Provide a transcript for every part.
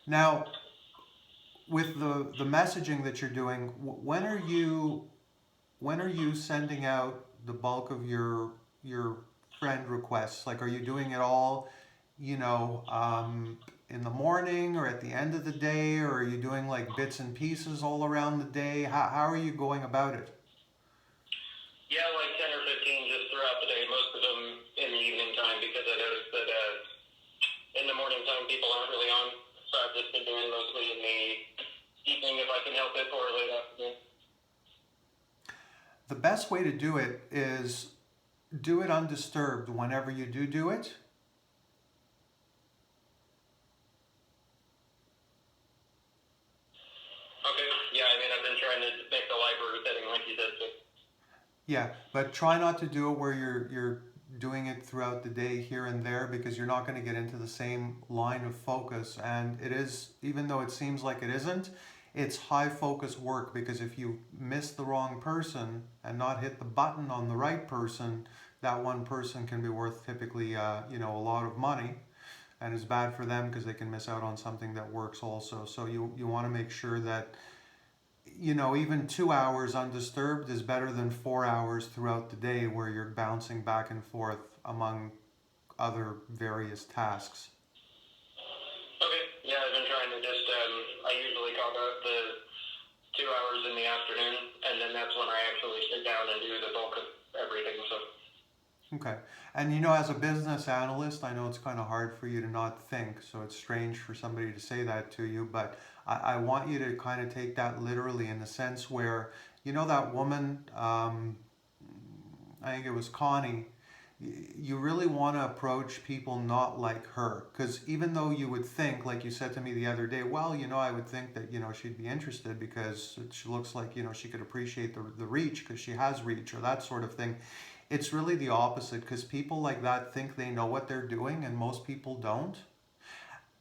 Now, with the messaging that you're doing, when are you sending out the bulk of your friend requests? Like, are you doing it all, you know, in the morning or at the end of the day, or are you doing like bits and pieces all around the day? How are you going about it? Yeah, like 10 or 15 just throughout the day, most of them in the evening time because I noticed that in the morning time people aren't really on. So I've just been doing mostly in the evening if I can help it or late afternoon. The best way to do it is do it undisturbed whenever you do it. Okay. Yeah, I mean, I've been trying to make the library setting like you said. So. Yeah, but try not to do it where you're doing it throughout the day here and there because you're not going to get into the same line of focus. And it is, even though it seems like it isn't, it's high focus work because if you miss the wrong person and not hit the button on the right person, that one person can be worth typically, a lot of money, and it's bad for them because they can miss out on something that works also. So you want to make sure that even 2 hours undisturbed is better than 4 hours throughout the day where you're bouncing back and forth among other various tasks. Okay. Yeah, I've been trying to just, I usually call out the 2 hours in the afternoon, and then that's when I actually sit down and do the bulk of everything. So. Okay. And as a business analyst, I know it's kind of hard for you to not think, so it's strange for somebody to say that to you, but I want you to kind of take that literally in the sense where, that woman, I think it was Connie, you really want to approach people not like her. Because even though you would think, like you said to me the other day, well, I would think that, she'd be interested because she looks like, she could appreciate the reach because she has reach or that sort of thing. It's really the opposite because people like that think they know what they're doing and most people don't.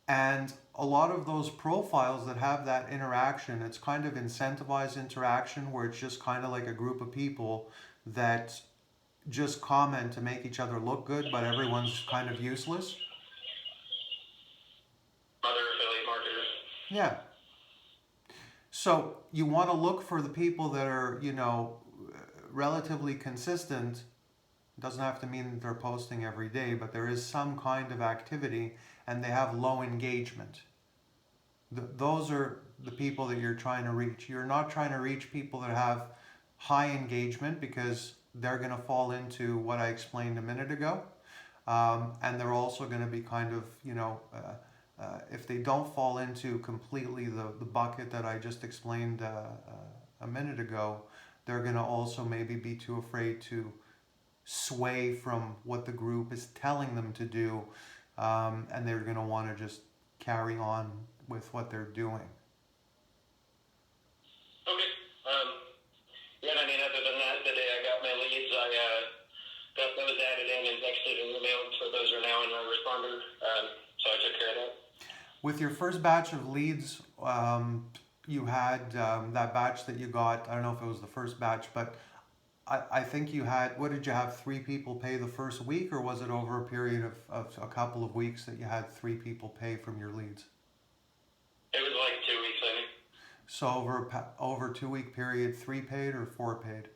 And a lot of those profiles that have that interaction, it's kind of incentivized interaction where it's just kind of like a group of people that just comment to make each other look good, but everyone's kind of useless. Other affiliate marketers. Yeah. So you want to look for the people that are, relatively consistent. It doesn't have to mean that they're posting every day, but there is some kind of activity and they have low engagement. Those are the people that you're trying to reach. You're not trying to reach people that have high engagement because they're going to fall into what I explained a minute ago. And they're also going to be kind of, if they don't fall into completely the bucket that I just explained a minute ago, they're going to also maybe be too afraid to sway from what the group is telling them to do, and they're going to want to just carry on with what they're doing. Okay. Um, yeah, I mean, other than that, the day I got my leads, I got those added in and texted and emailed, so those are now in my responder. So I took care of that. With your first batch of leads, you had that batch that you got. I don't know if it was the first batch, but I think you had, what did you have, three people pay the first week, or was it over a period of a couple of weeks that you had three people pay from your leads? It was like 2 weeks, I think. So over 2 week period, three paid or four paid?